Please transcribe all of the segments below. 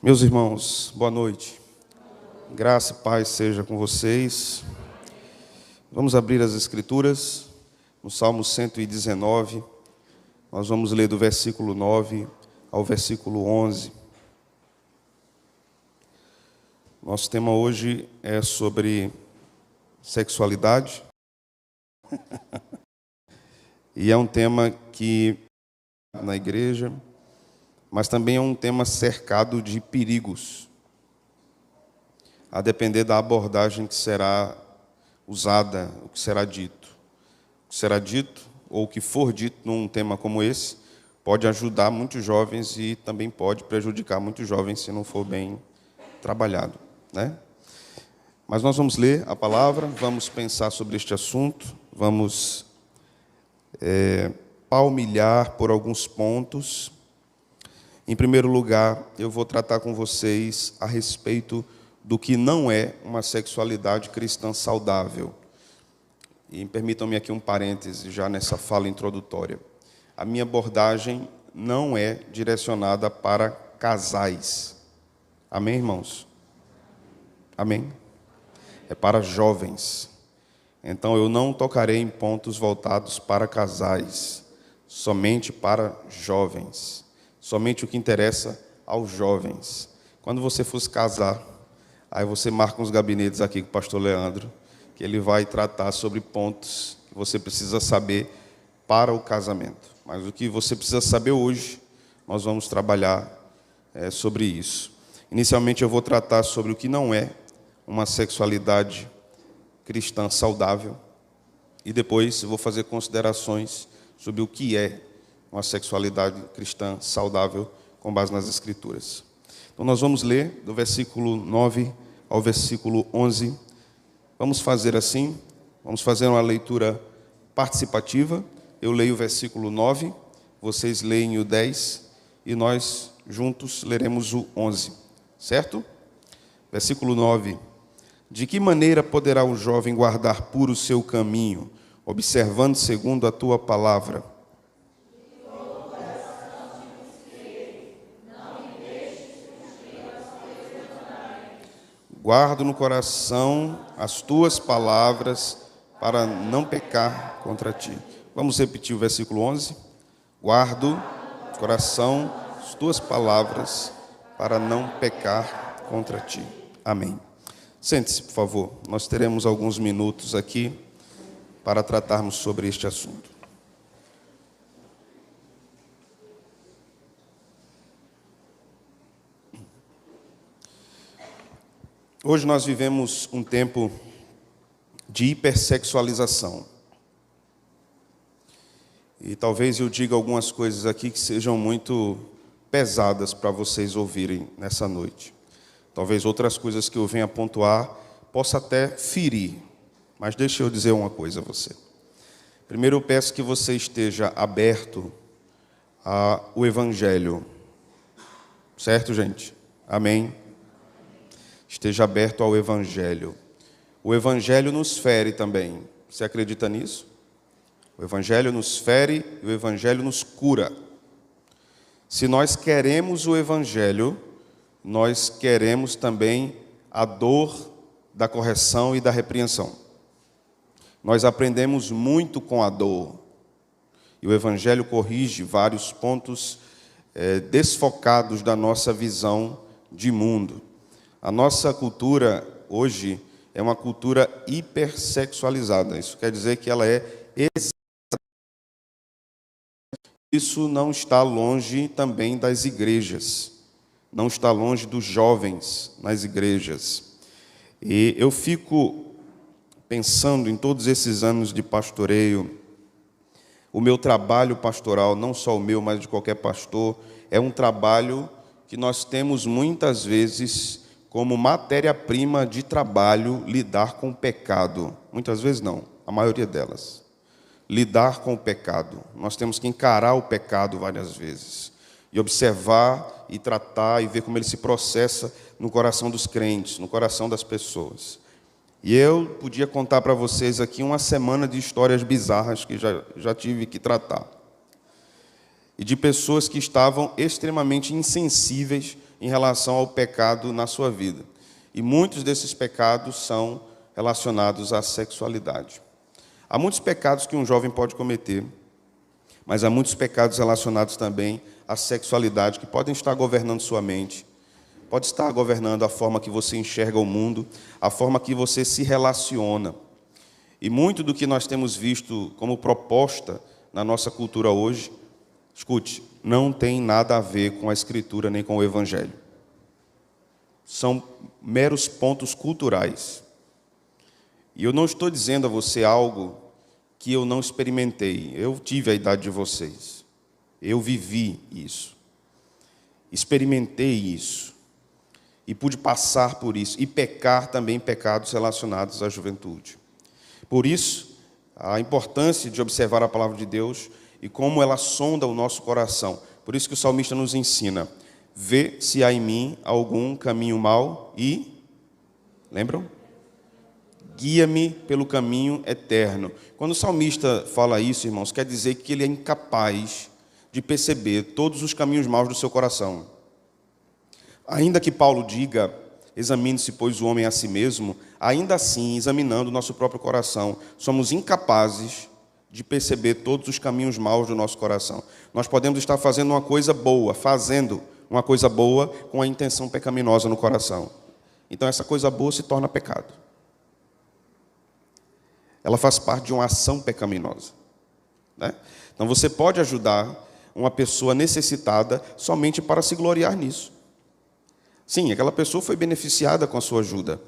Meus irmãos, boa noite. Graça e paz seja com vocês. Vamos abrir as Escrituras no Salmo 119. Nós vamos ler do versículo 9 ao versículo 11. Nosso tema hoje é sobre sexualidade. E é um tema que na igreja, mas também é um tema cercado de perigos, a depender da abordagem que será usada, o que será dito. O que será dito, ou o que for dito num tema como esse, pode ajudar muitos jovens e também pode prejudicar muitos jovens se não for bem trabalhado, né? Mas nós vamos ler a palavra, vamos pensar sobre este assunto, vamos palmilhar por alguns pontos. Em primeiro lugar, eu vou tratar com vocês a respeito do que não é uma sexualidade cristã saudável. E permitam-me aqui um parêntese já nessa fala introdutória. A minha abordagem não é direcionada para casais. Amém, irmãos? Amém? É para jovens. Então, eu não tocarei em pontos voltados para casais, somente para jovens. Somente o que interessa aos jovens. Quando você for se casar, aí você marca uns gabinetes aqui com o pastor Leandro, que ele vai tratar sobre pontos que você precisa saber para o casamento. Mas o que você precisa saber hoje, nós vamos trabalhar sobre isso. Inicialmente eu vou tratar sobre o que não é uma sexualidade cristã saudável, e depois eu vou fazer considerações sobre o que é uma sexualidade cristã saudável com base nas Escrituras. Então nós vamos ler do versículo 9 ao versículo 11. Vamos fazer assim, vamos fazer uma leitura participativa. Eu leio o versículo 9, vocês leem o 10 e nós juntos leremos o 11, certo? Versículo 9. De que maneira poderá o jovem guardar puro o seu caminho, observando segundo a tua palavra? Guardo no coração as tuas palavras para não pecar contra ti. Vamos repetir o versículo 11. Guardo no coração as tuas palavras para não pecar contra ti. Amém. Sente-se, por favor. Nós teremos alguns minutos aqui para tratarmos sobre este assunto. Hoje nós vivemos um tempo de hipersexualização. E talvez eu diga algumas coisas aqui que sejam muito pesadas para vocês ouvirem nessa noite. Talvez outras coisas que eu venha pontuar possa até ferir. Mas deixa eu dizer uma coisa a você. Primeiro eu peço que você esteja aberto ao Evangelho. Certo, gente? Amém? Esteja aberto ao Evangelho. O Evangelho nos fere também. Você acredita nisso? O Evangelho nos fere e o Evangelho nos cura. Se nós queremos o Evangelho, nós queremos também a dor da correção e da repreensão. Nós aprendemos muito com a dor. E o Evangelho corrige vários pontos desfocados da nossa visão de mundo. A nossa cultura hoje é uma cultura hipersexualizada. Isso quer dizer que ela é Isso não está longe também das igrejas. Não está longe dos jovens nas igrejas. E eu fico pensando em todos esses anos de pastoreio. O meu trabalho pastoral, não só o meu, mas de qualquer pastor, é um trabalho que nós temos muitas vezes como matéria-prima de trabalho lidar com o pecado. Muitas vezes não, a maioria delas. Lidar com o pecado. Nós temos que encarar o pecado várias vezes. E observar e tratar e ver como ele se processa no coração dos crentes, no coração das pessoas. E eu podia contar para vocês aqui uma semana de histórias bizarras que já tive que tratar. e de pessoas que estavam extremamente insensíveis em relação ao pecado na sua vida. E muitos desses pecados são relacionados à sexualidade. Há muitos pecados que um jovem pode cometer, mas há muitos pecados relacionados também à sexualidade que podem estar governando sua mente, pode estar governando a forma que você enxerga o mundo, a forma que você se relaciona. E muito do que nós temos visto como proposta na nossa cultura hoje, escute, não tem nada a ver com a Escritura nem com o Evangelho. São meros pontos culturais. E eu não estou dizendo a você algo que eu não experimentei. Eu tive a idade de vocês. Eu vivi isso. Experimentei isso. E pude passar por isso. E pecar também pecados relacionados à juventude. Por isso, a importância de observar a palavra de Deus e como ela sonda o nosso coração. Por isso que o salmista nos ensina: vê se há em mim algum caminho mau e, lembram? Guia-me pelo caminho eterno. Quando o salmista fala isso, irmãos, quer dizer que ele é incapaz de perceber todos os caminhos maus do seu coração. Ainda que Paulo diga, examine-se, pois, o homem a si mesmo, ainda assim, examinando o nosso próprio coração, somos incapazes de perceber todos os caminhos maus do nosso coração. Nós podemos estar fazendo uma coisa boa com a intenção pecaminosa no coração. Então, essa coisa boa se torna pecado. Ela faz parte de uma ação pecaminosa, né? Então, você pode ajudar uma pessoa necessitada somente para se gloriar nisso. Sim, aquela pessoa foi beneficiada com a sua ajuda,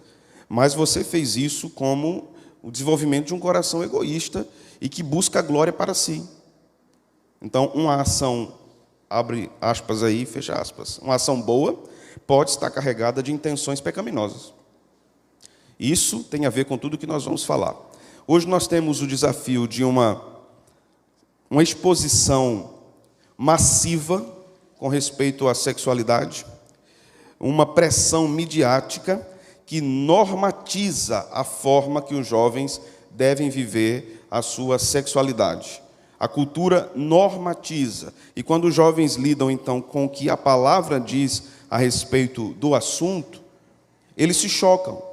mas você fez isso como o desenvolvimento de um coração egoísta e que busca a glória para si. Então, uma ação, abre aspas aí, fecha aspas, uma ação boa pode estar carregada de intenções pecaminosas. Isso tem a ver com tudo que nós vamos falar. Hoje nós temos o desafio de uma exposição massiva com respeito à sexualidade, uma pressão midiática que normatiza a forma que os jovens devem viver a sua sexualidade. A cultura normatiza. E quando os jovens lidam, então, com o que a palavra diz a respeito do assunto, eles se chocam.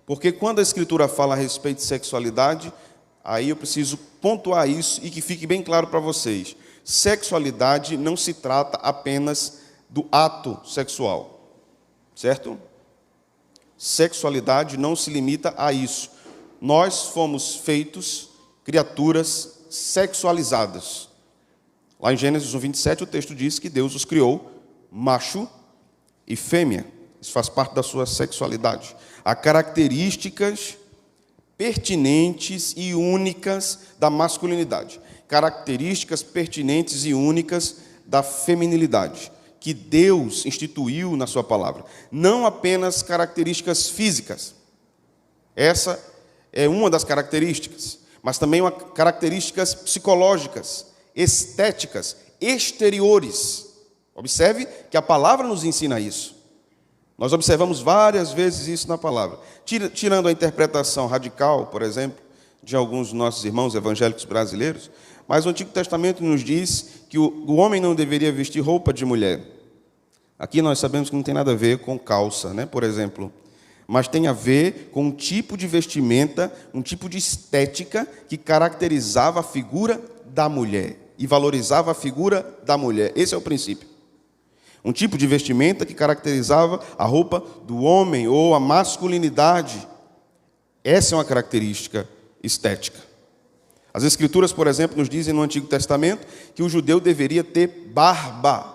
Porque quando a Escritura fala a respeito de sexualidade, aí eu preciso pontuar isso e que fique bem claro para vocês. Sexualidade não se trata apenas do ato sexual, certo? Sexualidade não se limita a isso. Nós fomos feitos criaturas sexualizadas. Lá em Gênesis 1:27, o texto diz que Deus os criou macho e fêmea. Isso faz parte da sua sexualidade. Há características pertinentes e únicas da masculinidade. Características pertinentes e únicas da feminilidade, que Deus instituiu na sua palavra. Não apenas características físicas. Essa é uma das características. Mas também características psicológicas, estéticas, exteriores. Observe que a palavra nos ensina isso. Nós observamos várias vezes isso na palavra. Tirando a interpretação radical, por exemplo, de alguns dos nossos irmãos evangélicos brasileiros, mas o Antigo Testamento nos diz que o homem não deveria vestir roupa de mulher. Aqui nós sabemos que não tem nada a ver com calça, né, por exemplo. Mas tem a ver com um tipo de vestimenta, um tipo de estética que caracterizava a figura da mulher e valorizava a figura da mulher. Esse é o princípio. Um tipo de vestimenta que caracterizava a roupa do homem ou a masculinidade. Essa é uma característica estética. As Escrituras, por exemplo, nos dizem no Antigo Testamento que o judeu deveria ter barba.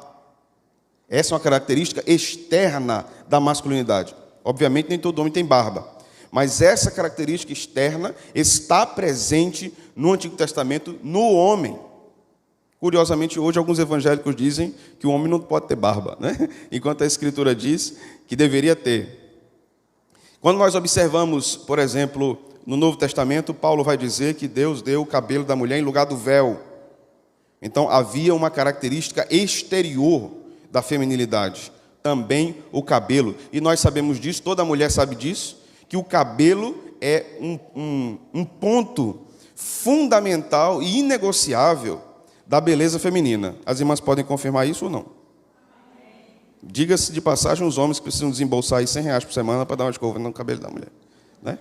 Essa é uma característica externa da masculinidade. Obviamente, nem todo homem tem barba. Mas essa característica externa está presente no Antigo Testamento no homem. Curiosamente, hoje, alguns evangélicos dizem que o homem não pode ter barba, né? Enquanto a Escritura diz que deveria ter. Quando nós observamos, por exemplo, no Novo Testamento, Paulo vai dizer que Deus deu o cabelo da mulher em lugar do véu. Então, havia uma característica exterior da feminilidade, também o cabelo. E nós sabemos disso, toda mulher sabe disso, que o cabelo é um ponto fundamental e inegociável da beleza feminina. As irmãs podem confirmar isso ou não? Diga-se de passagem, os homens precisam desembolsar aí R$100 por semana para dar uma escova no cabelo da mulher, né?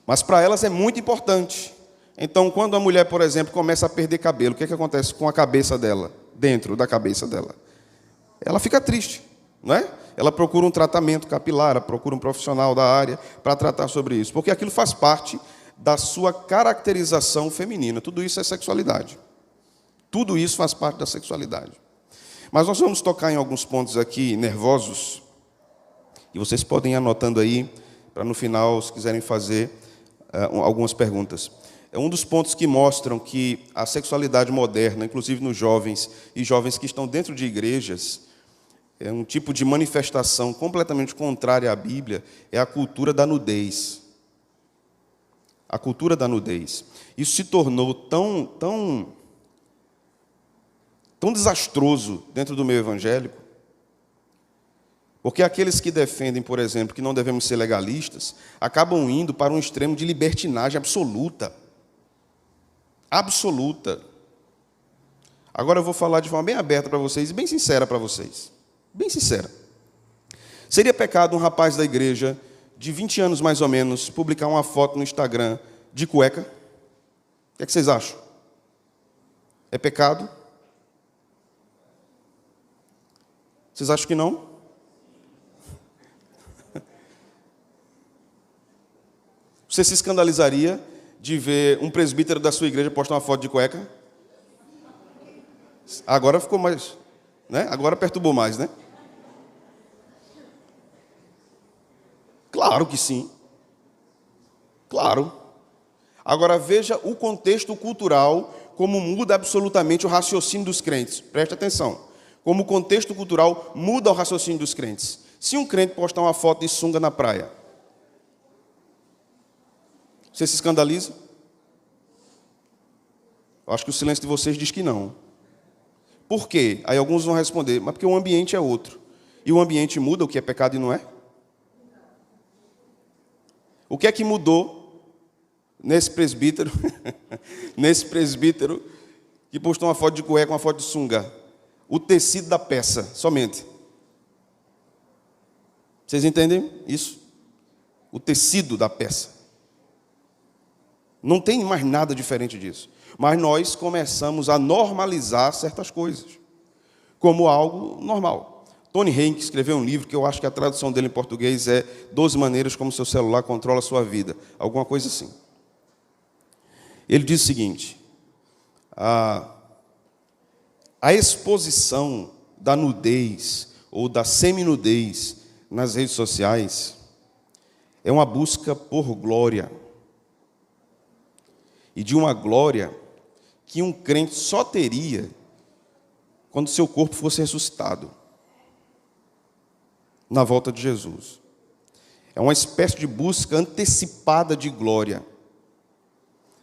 Mas para elas é muito importante. Então, quando a mulher, por exemplo, começa a perder cabelo, o que acontece com a cabeça dela, dentro da cabeça dela? Ela fica triste, não é? Ela procura um tratamento capilar, ela procura um profissional da área para tratar sobre isso, porque aquilo faz parte da sua caracterização feminina. Tudo isso é sexualidade. Tudo isso faz parte da sexualidade. Mas nós vamos tocar em alguns pontos aqui nervosos, e vocês podem ir anotando aí, para no final, se quiserem fazer algumas perguntas. É um dos pontos que mostram que a sexualidade moderna, inclusive nos jovens e jovens que estão dentro de igrejas, é um tipo de manifestação completamente contrária à Bíblia, é a cultura da nudez. A cultura da nudez. Isso se tornou tão desastroso dentro do meio evangélico, porque aqueles que defendem, por exemplo, que não devemos ser legalistas, acabam indo para um extremo de libertinagem absoluta. Absoluta. Agora eu vou falar de forma bem aberta para vocês e bem sincera para vocês. Bem sincera. Seria pecado um rapaz da igreja, de 20 anos mais ou menos, publicar uma foto no Instagram de cueca? O que é que vocês acham? É pecado? Vocês acham que não? Você se escandalizaria de ver um presbítero da sua igreja postar uma foto de cueca? Agora ficou mais, né? Agora perturbou mais, né? Claro que sim. Claro. Agora veja o contexto cultural, como muda absolutamente o raciocínio dos crentes. Preste atenção. Como o contexto cultural muda o raciocínio dos crentes. Se um crente postar uma foto de sunga na praia, você se escandaliza? Eu acho que o silêncio de vocês diz que não. Por quê? Aí alguns vão responder, mas porque o ambiente é outro. E o ambiente muda o que é pecado e não é? O que é que mudou nesse presbítero, nesse presbítero que postou uma foto de cueca, uma foto de sunga? O tecido da peça, somente. Vocês entendem isso? O tecido da peça. Não tem mais nada diferente disso. Mas nós começamos a normalizar certas coisas, como algo normal. Tony Hanks escreveu um livro que eu acho que a tradução dele em português é 12 maneiras como seu celular controla a sua vida. Alguma coisa assim. Ele diz o seguinte: a exposição da nudez ou da seminudez nas redes sociais é uma busca por glória. E de uma glória que um crente só teria quando seu corpo fosse ressuscitado na volta de Jesus. É uma espécie de busca antecipada de glória.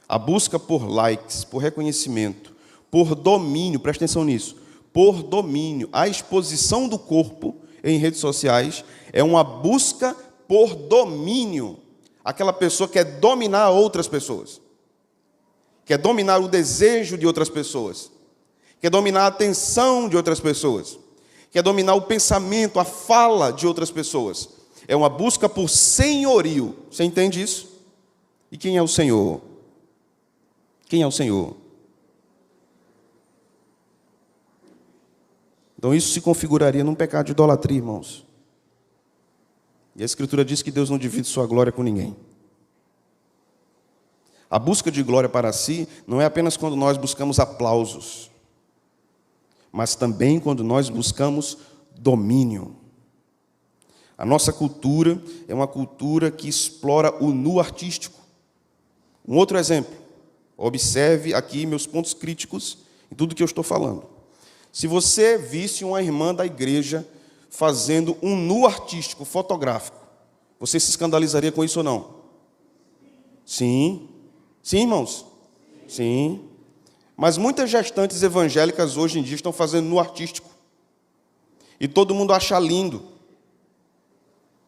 A busca por likes, por reconhecimento, por domínio, presta atenção nisso, por domínio. A exposição do corpo em redes sociais é uma busca por domínio. Aquela pessoa quer dominar outras pessoas. Quer dominar o desejo de outras pessoas. Quer dominar a atenção de outras pessoas. Quer dominar o pensamento, a fala de outras pessoas. É uma busca por senhorio. Você entende isso? E quem é o Senhor? Quem é o Senhor? Então isso se configuraria num pecado de idolatria, irmãos. E a Escritura diz que Deus não divide sua glória com ninguém. A busca de glória para si não é apenas quando nós buscamos aplausos, mas também quando nós buscamos domínio. A nossa cultura é uma cultura que explora o nu artístico. Um outro exemplo, observe aqui meus pontos críticos em tudo que eu estou falando. Se você visse uma irmã da igreja fazendo um nu artístico fotográfico, você se escandalizaria com isso ou não? Sim. Sim, irmãos? Sim. Mas muitas gestantes evangélicas hoje em dia estão fazendo no artístico. E todo mundo acha lindo.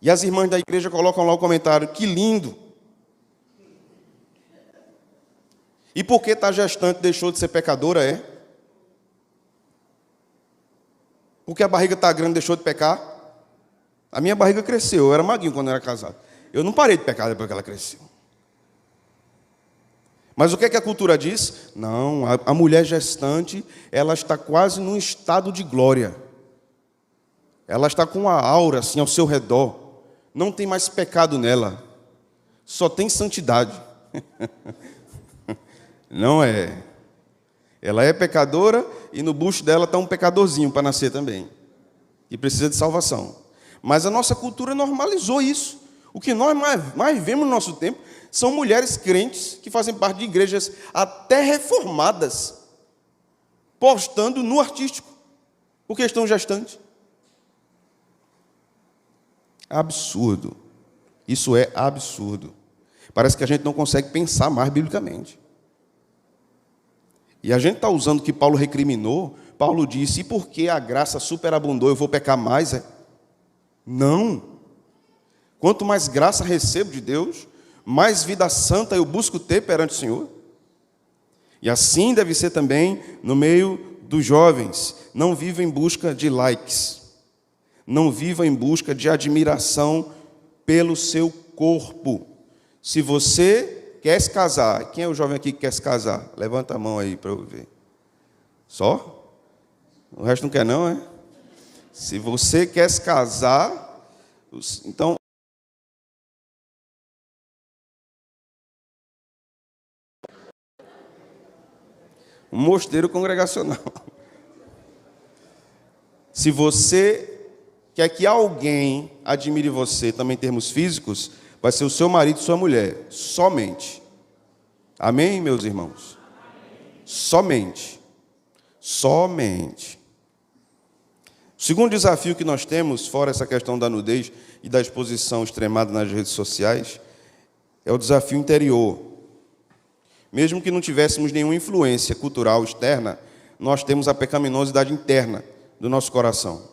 E as irmãs da igreja colocam lá o comentário, que lindo. E porque está gestante deixou de ser pecadora, é? Porque a barriga está grande, deixou de pecar? A minha barriga cresceu, eu era magrinho quando eu era casado. Eu não parei de pecar depois que ela cresceu. Mas o que é que a cultura diz? Não, a mulher gestante, ela está quase num estado de glória. Ela está com uma aura assim ao seu redor. Não tem mais pecado nela. Só tem santidade. Não é. Ela é pecadora e no bucho dela está um pecadorzinho para nascer também. E precisa de salvação. Mas a nossa cultura normalizou isso. O que nós mais vemos no nosso tempo são mulheres crentes que fazem parte de igrejas até reformadas, postando no artístico, porque estão gestantes. Absurdo. Isso é absurdo. Parece que a gente não consegue pensar mais biblicamente. E a gente está usando o que Paulo recriminou. Paulo disse, e porque a graça superabundou, eu vou pecar mais? Não. Quanto mais graça recebo de Deus, mais vida santa eu busco ter perante o Senhor. E assim deve ser também no meio dos jovens. Não viva em busca de likes. Não viva em busca de admiração pelo seu corpo. Se você quer se casar, quem é o jovem aqui que quer se casar? Levanta a mão aí para eu ver. Só? O resto não quer não, é? Se você quer se casar, então... Um mosteiro congregacional. Se você quer que alguém admire você, também em termos físicos, vai ser o seu marido e sua mulher, somente. Amém, meus irmãos? Somente. Somente. O segundo desafio que nós temos, fora essa questão da nudez e da exposição extremada nas redes sociais, é o desafio interior. Mesmo que não tivéssemos nenhuma influência cultural externa, nós temos a pecaminosidade interna do nosso coração.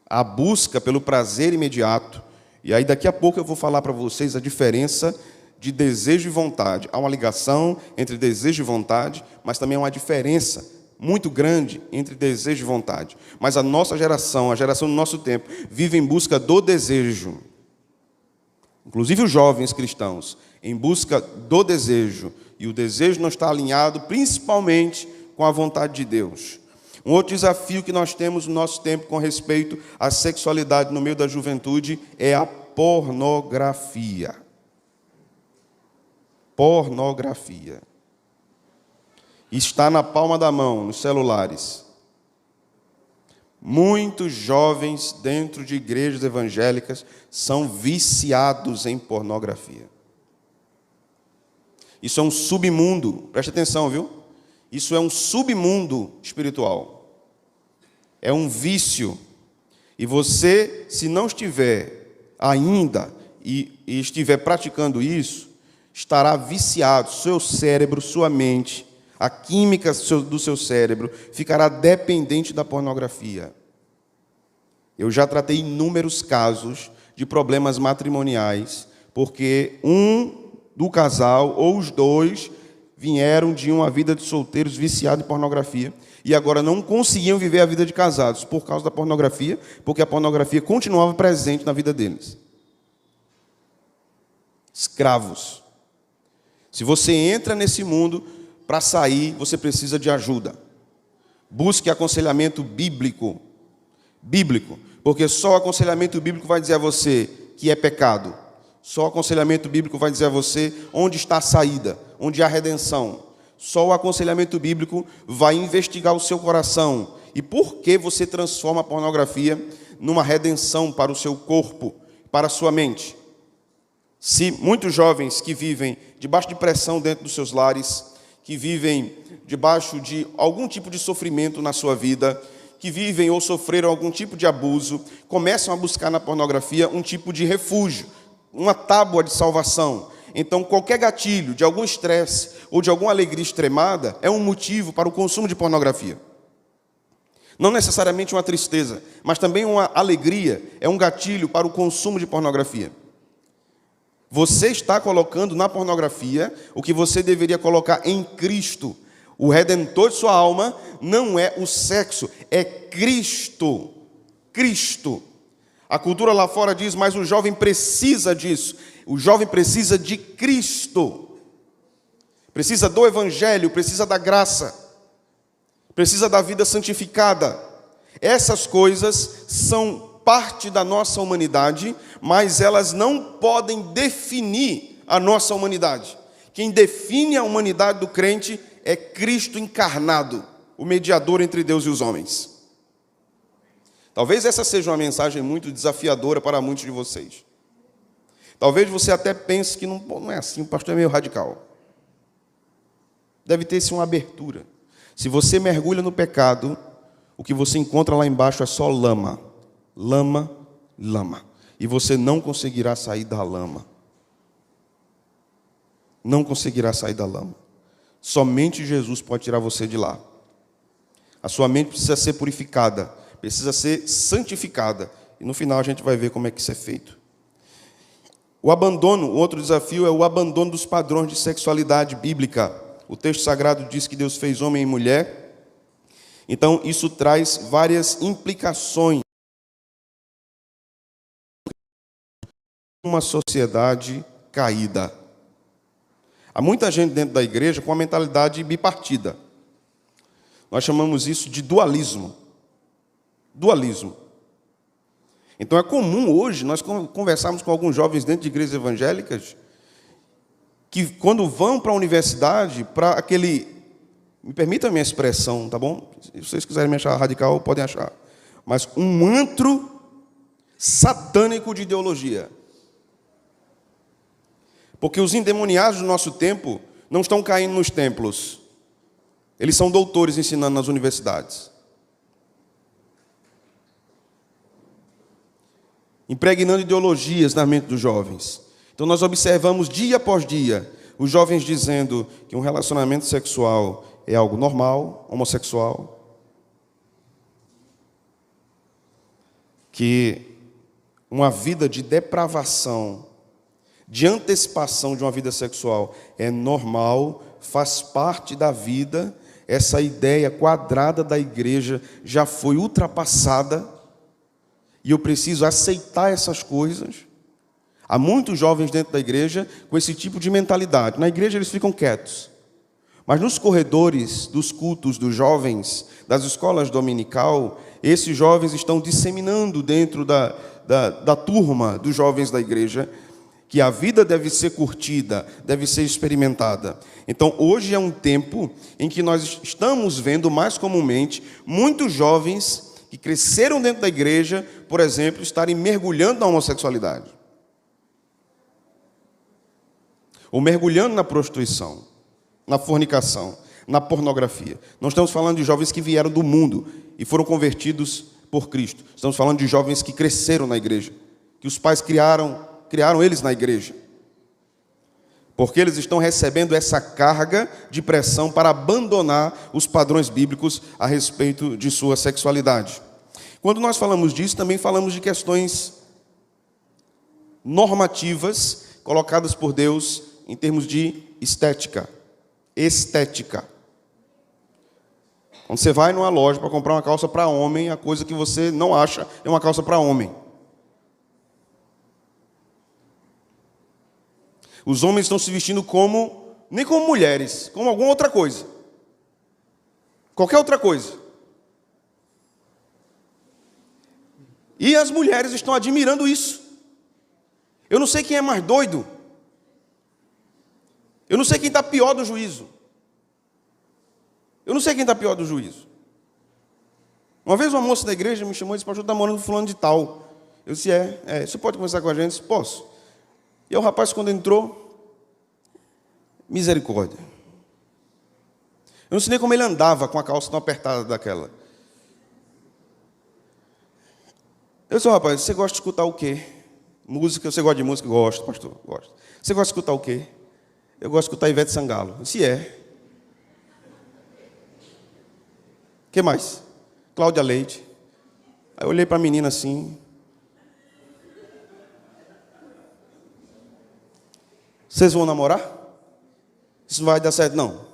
A busca pelo prazer imediato. E aí daqui a pouco eu vou falar para vocês a diferença de desejo e vontade. Há uma ligação entre desejo e vontade, mas também há uma diferença muito grande entre desejo e vontade. Mas a nossa geração, a geração do nosso tempo, vive em busca do desejo. Inclusive os jovens cristãos, em busca do desejo. E o desejo não está alinhado principalmente com a vontade de Deus. Um outro desafio que nós temos no nosso tempo com respeito à sexualidade no meio da juventude é a pornografia. Pornografia. Está na palma da mão, nos celulares. Muitos jovens dentro de igrejas evangélicas são viciados em pornografia. Isso é um submundo, preste atenção, viu? Isso é um submundo espiritual. É um vício. E você, se não estiver ainda e estiver praticando isso, estará viciado, seu cérebro, sua mente, a química do seu cérebro ficará dependente da pornografia. Eu já tratei inúmeros casos de problemas matrimoniais, porque do casal, ou os dois, vieram de uma vida de solteiros viciados em pornografia, e agora não conseguiam viver a vida de casados por causa da pornografia, porque a pornografia continuava presente na vida deles. Escravos. Se você entra nesse mundo, para sair, você precisa de ajuda. Busque aconselhamento bíblico. Bíblico. Porque só o aconselhamento bíblico vai dizer a você que é pecado. Só o aconselhamento bíblico vai dizer a você onde está a saída, onde há redenção. Só o aconselhamento bíblico vai investigar o seu coração. E por que você transforma a pornografia numa redenção para o seu corpo, para a sua mente? Se muitos jovens que vivem debaixo de pressão dentro dos seus lares, que vivem debaixo de algum tipo de sofrimento na sua vida, que vivem ou sofreram algum tipo de abuso, começam a buscar na pornografia um tipo de refúgio, uma tábua de salvação. Então, qualquer gatilho de algum estresse ou de alguma alegria extremada é um motivo para o consumo de pornografia. Não necessariamente uma tristeza, mas também uma alegria é um gatilho para o consumo de pornografia. Você está colocando na pornografia o que você deveria colocar em Cristo. O redentor de sua alma não é o sexo, é Cristo. Cristo. A cultura lá fora diz, mas o jovem precisa disso. O jovem precisa de Cristo. Precisa do Evangelho, precisa da graça. Precisa da vida santificada. Essas coisas são parte da nossa humanidade, mas elas não podem definir a nossa humanidade. Quem define a humanidade do crente é Cristo encarnado, o mediador entre Deus e os homens. Talvez essa seja uma mensagem muito desafiadora para muitos de vocês. Talvez você até pense que não é assim, o pastor é meio radical. Deve ter sim uma abertura. Se você mergulha no pecado, o que você encontra lá embaixo é só lama. Lama, lama. E você não conseguirá sair da lama. Não conseguirá sair da lama. Somente Jesus pode tirar você de lá. A sua mente precisa ser purificada, precisa ser santificada. E no final a gente vai ver como é que isso é feito. O abandono, o outro desafio é o abandono dos padrões de sexualidade bíblica. O texto sagrado diz que Deus fez homem e mulher. Então isso traz várias implicações. Uma sociedade caída. Há muita gente dentro da igreja com uma mentalidade bipartida. Nós chamamos isso de dualismo. Dualismo. Então é comum hoje nós conversarmos com alguns jovens dentro de igrejas evangélicas que quando vão para a universidade, para aquele... Me permita a minha expressão, tá bom? Se vocês quiserem me achar radical, podem achar. Mas um antro satânico de ideologia. Porque os endemoniados do nosso tempo não estão caindo nos templos. Eles são doutores ensinando nas universidades. Impregnando ideologias na mente dos jovens. Então nós observamos dia após dia os jovens dizendo que um relacionamento sexual é algo normal, homossexual. Que uma vida de depravação, de antecipação de uma vida sexual é normal, faz parte da vida. Essa ideia quadrada da igreja já foi ultrapassada e eu preciso aceitar essas coisas. Há muitos jovens dentro da igreja com esse tipo de mentalidade. Na igreja eles ficam quietos, mas nos corredores dos cultos dos jovens, das escolas dominical, esses jovens estão disseminando dentro da turma dos jovens da igreja que a vida deve ser curtida, deve ser experimentada. Então, hoje é um tempo em que nós estamos vendo mais comumente muitos jovens que cresceram dentro da igreja, por exemplo, estarem mergulhando na homossexualidade. Ou mergulhando na prostituição, na fornicação, na pornografia. Não estamos falando de jovens que vieram do mundo e foram convertidos por Cristo. Estamos falando de jovens que cresceram na igreja, que os pais criaram eles na igreja. Porque eles estão recebendo essa carga de pressão para abandonar os padrões bíblicos a respeito de sua sexualidade. Quando nós falamos disso, também falamos de questões normativas colocadas por Deus em termos de estética. Estética. Quando você vai numa loja para comprar uma calça para homem, a coisa que você não acha é uma calça para homem. Os homens estão se vestindo nem como mulheres, como alguma outra coisa. Qualquer outra coisa. E as mulheres estão admirando isso. Eu não sei quem é mais doido. Eu não sei quem está pior do juízo. Eu não sei quem está pior do juízo. Uma vez uma moça da igreja me chamou e disse: pastor, está morando com fulano de tal. Eu disse: você pode conversar com a gente? Eu disse: posso. E o rapaz, quando entrou, misericórdia. Eu não sei nem como ele andava com a calça tão apertada daquela. Eu disse: rapaz, você gosta de escutar o quê? Música? Você gosta de música? Gosto, pastor, gosto. Você gosta de escutar o quê? Eu gosto de escutar Ivete Sangalo. Eu disse: o que mais? Cláudia Leite. Aí eu olhei para a menina assim. Vocês vão namorar? Isso não vai dar certo, não.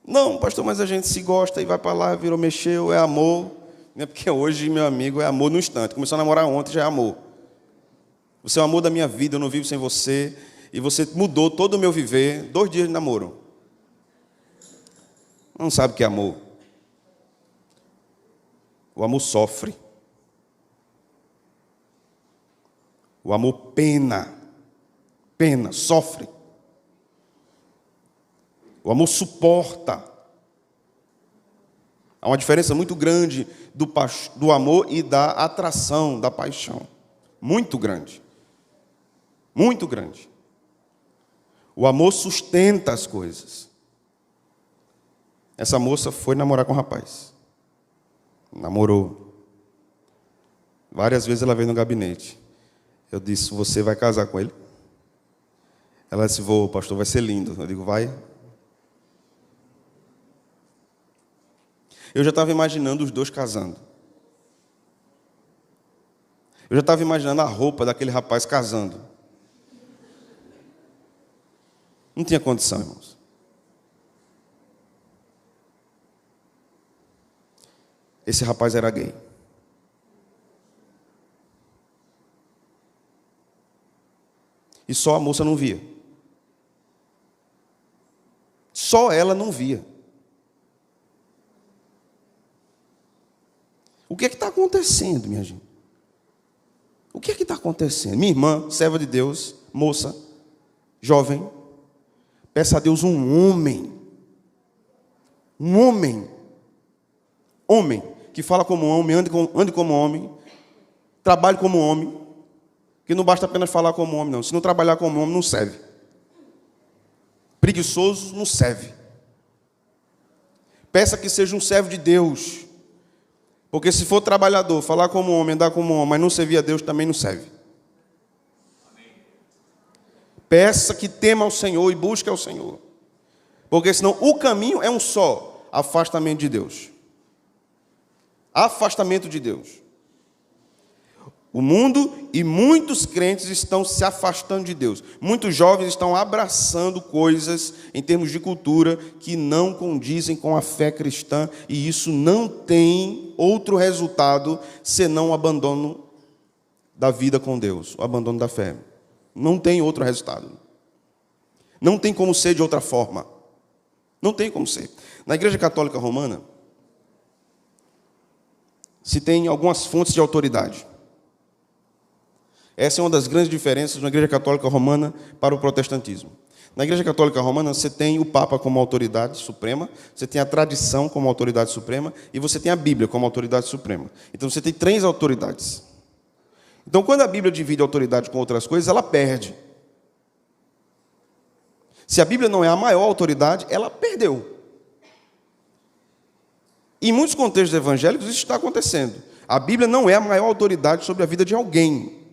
Não, pastor, mas a gente se gosta e vai para lá, virou, mexeu, é amor. Não é porque hoje, meu amigo, é amor no instante. Começou a namorar ontem, já é amor. Você é o amor da minha vida, eu não vivo sem você. E você mudou todo o meu viver, 2 dias de namoro. Não sabe o que é amor. O amor sofre. O amor pena. Pena, sofre. O amor suporta. Há uma diferença muito grande do amor e da atração, da paixão. Muito grande. Muito grande. O amor sustenta as coisas. Essa moça foi namorar com o rapaz. Namorou. Várias vezes ela veio no gabinete. Eu disse, você vai casar com ele? Ela disse, vou, pastor, vai ser lindo. Eu digo, vai. Eu já estava imaginando os dois casando. Eu já estava imaginando a roupa daquele rapaz casando. Não tinha condição, irmãos. Esse rapaz era gay. E só a moça não via. Só ela não via. O que é que está acontecendo, minha gente? O que é que está acontecendo? Minha irmã, serva de Deus, moça, jovem, peça a Deus um homem. Um homem. Homem, que fala como homem, ande como homem, trabalhe como homem. Que não basta apenas falar como homem, não. Se não trabalhar como homem, não serve. Preguiçoso não serve. Peça que seja um servo de Deus. Porque se for trabalhador, falar como homem, andar como homem, mas não servir a Deus, também não serve. Peça que tema ao Senhor e busque ao Senhor. Porque senão o caminho é um só: afastamento de Deus. Afastamento de Deus. O mundo e muitos crentes estão se afastando de Deus. Muitos jovens estão abraçando coisas em termos de cultura que não condizem com a fé cristã, e isso não tem outro resultado senão o abandono da vida com Deus, o abandono da fé. Não tem outro resultado. Não tem como ser de outra forma. Não tem como ser. Na Igreja Católica Romana, se tem algumas fontes de autoridade. Essa é uma das grandes diferenças na Igreja Católica Romana para o protestantismo. Na Igreja Católica Romana, você tem o Papa como autoridade suprema, você tem a tradição como autoridade suprema, e você tem a Bíblia como autoridade suprema. Então, você tem 3 autoridades. Então, quando a Bíblia divide a autoridade com outras coisas, ela perde. Se a Bíblia não é a maior autoridade, ela perdeu. Em muitos contextos evangélicos, isso está acontecendo. A Bíblia não é a maior autoridade sobre a vida de alguém.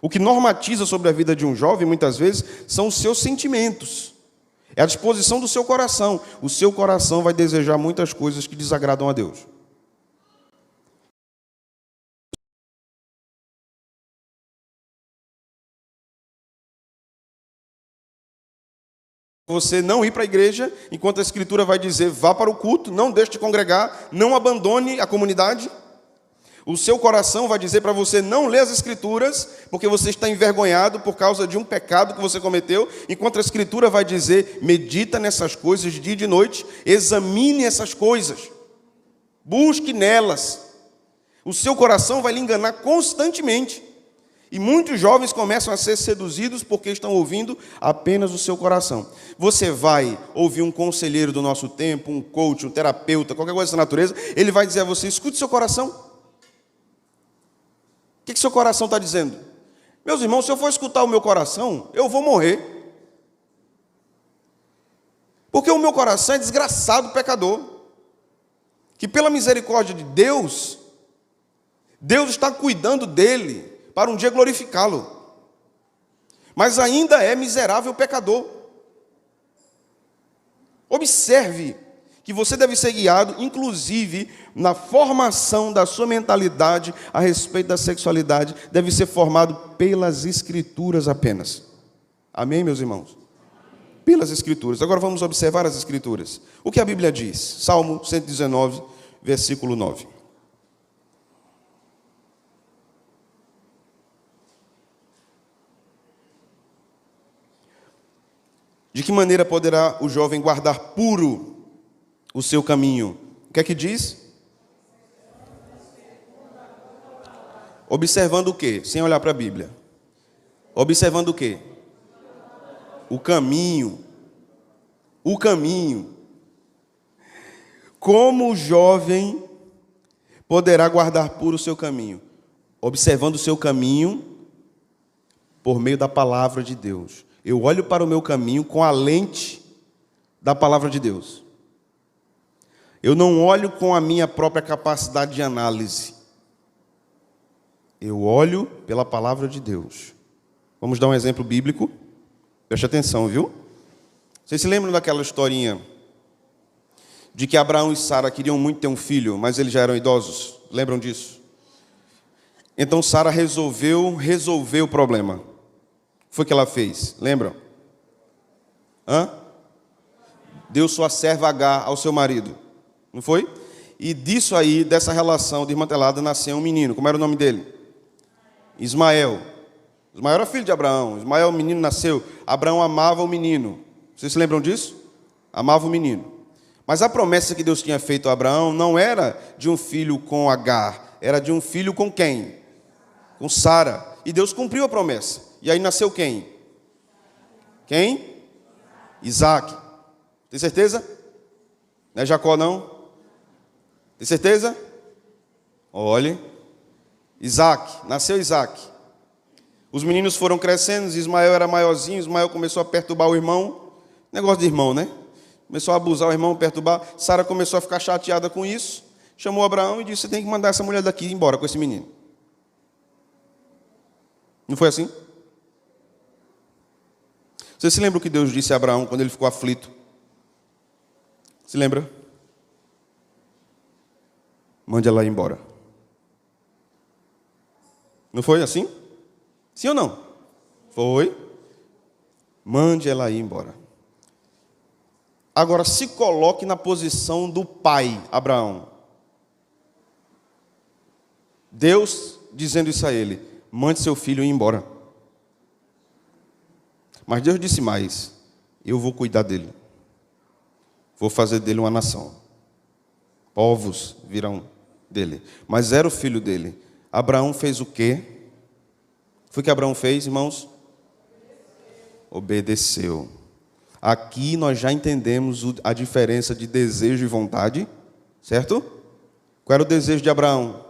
O que normatiza sobre a vida de um jovem, muitas vezes, são os seus sentimentos. É a disposição do seu coração. O seu coração vai desejar muitas coisas que desagradam a Deus. Você não ir para a igreja, enquanto a Escritura vai dizer, vá para o culto, não deixe de congregar, não abandone a comunidade. O seu coração vai dizer para você não ler as Escrituras, porque você está envergonhado por causa de um pecado que você cometeu, enquanto a Escritura vai dizer, medita nessas coisas de dia e de noite, examine essas coisas, busque nelas. O seu coração vai lhe enganar constantemente. E muitos jovens começam a ser seduzidos porque estão ouvindo apenas o seu coração. Você vai ouvir um conselheiro do nosso tempo, um coach, um terapeuta, qualquer coisa dessa natureza, ele vai dizer a você, escute seu coração. O que seu coração está dizendo? Meus irmãos, se eu for escutar o meu coração, eu vou morrer. Porque o meu coração é desgraçado pecador. Que pela misericórdia de Deus, Deus está cuidando dele para um dia glorificá-lo. Mas ainda é miserável pecador. Observe que você deve ser guiado, inclusive, na formação da sua mentalidade a respeito da sexualidade, deve ser formado pelas Escrituras apenas. Amém, meus irmãos? Pelas Escrituras. Agora vamos observar as Escrituras. O que a Bíblia diz? Salmo 119, versículo 9. De que maneira poderá o jovem guardar puro o seu caminho? O que é que diz? Observando o quê? Sem olhar para a Bíblia. Observando o quê? O caminho. O caminho. Como o jovem poderá guardar puro o seu caminho? Observando o seu caminho por meio da palavra de Deus. Eu olho para o meu caminho com a lente da palavra de Deus. Eu não olho com a minha própria capacidade de análise. Eu olho pela palavra de Deus. Vamos dar um exemplo bíblico? Preste atenção, viu? Vocês se lembram daquela historinha de que Abraão e Sara queriam muito ter um filho, mas eles já eram idosos? Lembram disso? Então Sara resolveu resolver o problema. O que foi que ela fez? Lembram? Deu sua serva Agar ao seu marido. Não foi? E disso aí, dessa relação desmantelada, nasceu um menino. Como era o nome dele? Ismael. Ismael era filho de Abraão. Ismael, o menino, nasceu. Abraão amava o menino. Vocês se lembram disso? Amava o menino. Mas a promessa que Deus tinha feito a Abraão não era de um filho com Agar. Era de um filho com quem? Com Sara. E Deus cumpriu a promessa. E aí nasceu quem? Quem? Isaac. Tem certeza? Não é Jacó, não? Tem certeza? Olhe. Isaac. Nasceu Isaac. Os meninos foram crescendo. Ismael era maiorzinho. Ismael começou a perturbar o irmão. Negócio de irmão, né? Começou a abusar o irmão, perturbar. Sara começou a ficar chateada com isso. Chamou Abraão e disse: você tem que mandar essa mulher daqui embora com esse menino. Não foi assim? Você se lembra o que Deus disse a Abraão quando ele ficou aflito? Se lembra? Mande ela embora. Não foi assim? Sim ou não? Foi. Mande ela embora. Agora se coloque na posição do pai, Abraão. Deus dizendo isso a ele: mande seu filho ir embora. Mas Deus disse mais: eu vou cuidar dele. Vou fazer dele uma nação. Povos virão dele. Mas era o filho dele. Abraão fez o quê? Foi o que Abraão fez, irmãos? Obedeceu. Aqui nós já entendemos a diferença de desejo e vontade, certo? Qual era o desejo de Abraão?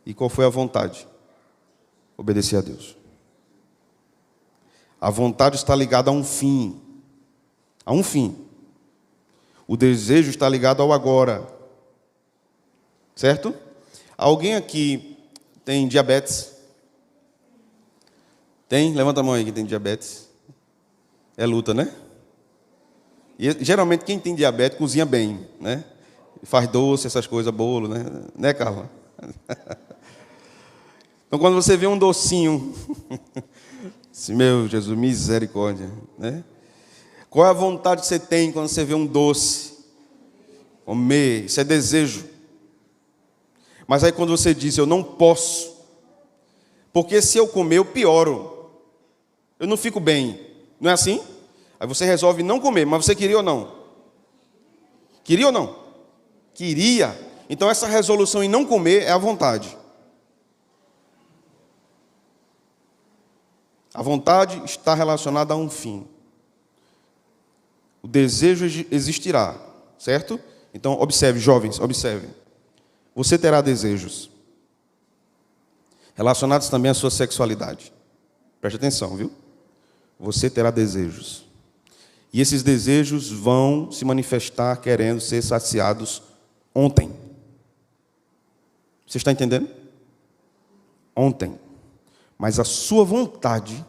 E qual foi a vontade? Obedecer a Deus. A vontade está ligada a um fim. A um fim. O desejo está ligado ao agora. Certo? Alguém aqui tem diabetes? Tem? Levanta a mão aí que tem diabetes. É luta, né? E geralmente quem tem diabetes cozinha bem, né? Faz doce, essas coisas, bolo, né? Né, Carla? Então quando você vê um docinho, meu Jesus, misericórdia, né? Qual é a vontade que você tem quando você vê um doce? Comer, isso é desejo. Mas aí quando você diz: eu não posso, porque se eu comer eu pioro, eu não fico bem, não é assim? Aí você resolve não comer, mas você queria ou não? Queria ou não? Queria. Então essa resolução em não comer é a vontade. A vontade está relacionada a um fim. O desejo existirá, certo? Então observe, jovens, observe. Você terá desejos relacionados também à sua sexualidade. Preste atenção, viu? Você terá desejos. E esses desejos vão se manifestar querendo ser saciados ontem. Você está entendendo? Ontem. Mas a sua vontade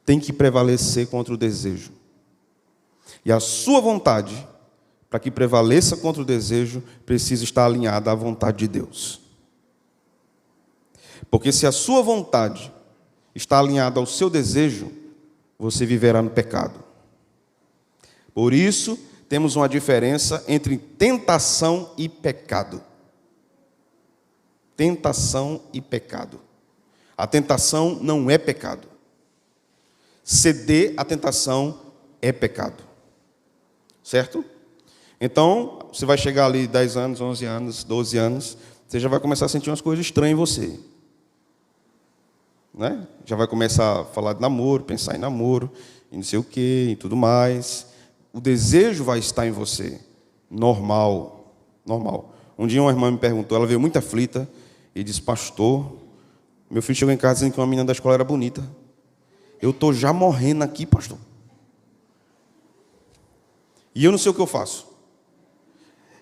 tem que prevalecer contra o desejo. E a sua vontade, para que prevaleça contra o desejo, precisa estar alinhada à vontade de Deus. Porque se a sua vontade está alinhada ao seu desejo, você viverá no pecado. Por isso, temos uma diferença entre tentação e pecado. Tentação e pecado. A tentação não é pecado. Ceder à tentação é pecado. Certo? Então, você vai chegar ali 10 anos, 11 anos, 12 anos, você já vai começar a sentir umas coisas estranhas em você. Né? Já vai começar a falar de namoro, pensar em namoro, e não sei o quê, e tudo mais. O desejo vai estar em você. Normal. Normal. Um dia uma irmã me perguntou, ela veio muito aflita, e disse, pastor, meu filho chegou em casa dizendo que uma menina da escola era bonita. Eu estou já morrendo aqui, pastor. E eu não sei o que eu faço.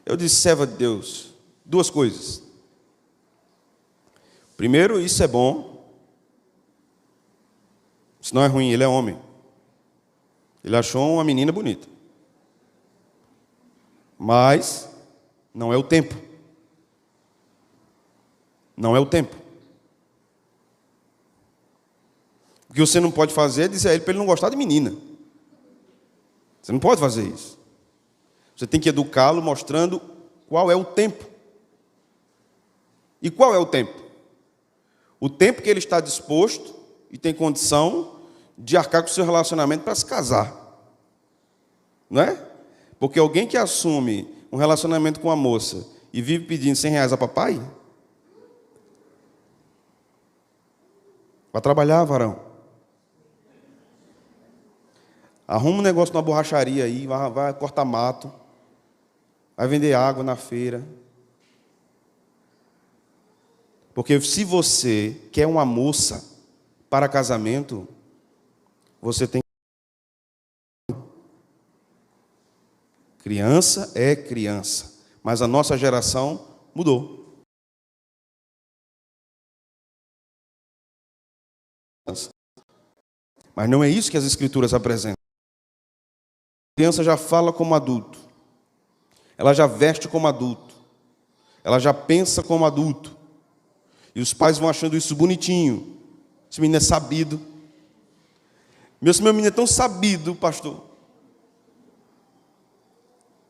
Eu disse, serva de Deus, duas coisas. Primeiro, isso é bom. Isso não é ruim, ele é homem. Ele achou uma menina bonita. Mas não é o tempo. Não é o tempo. O que você não pode fazer é dizer a ele para ele não gostar de menina. Você não pode fazer isso. Você tem que educá-lo mostrando qual é o tempo. E qual é o tempo? O tempo que ele está disposto e tem condição de arcar com o seu relacionamento para se casar. Não é? Porque alguém que assume um relacionamento com uma moça e vive pedindo R$100 a papai, vai trabalhar, varão. Arruma um negócio na borracharia aí, vai cortar mato, vai vender água na feira. Porque se você quer uma moça para casamento, você tem. Criança é criança, mas a nossa geração mudou. Mas não é isso que as Escrituras apresentam. A criança já fala como adulto, ela já veste como adulto, ela já pensa como adulto, e os pais vão achando isso bonitinho. Esse menino é sabido. Meu menino é tão sabido, pastor.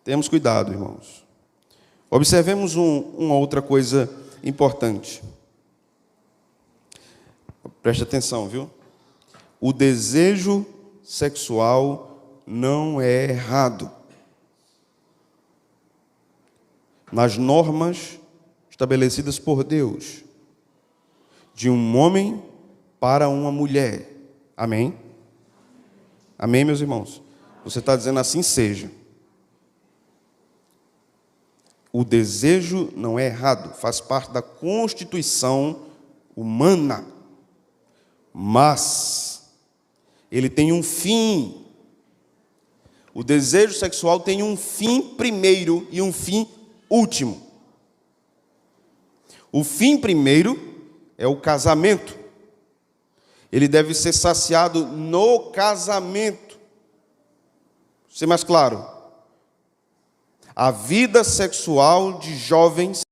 Temos cuidado, irmãos. Observemos uma outra coisa importante. Preste atenção, viu? O desejo sexual não é errado. Nas normas estabelecidas por Deus, de um homem para uma mulher. Amém? Amém, meus irmãos? Você está dizendo assim seja. O desejo não é errado, faz parte da constituição humana. Mas ele tem um fim. O desejo sexual tem um fim primeiro e um fim último. O fim primeiro é o casamento. Ele deve ser saciado no casamento. Vou ser mais claro. A vida sexual de jovens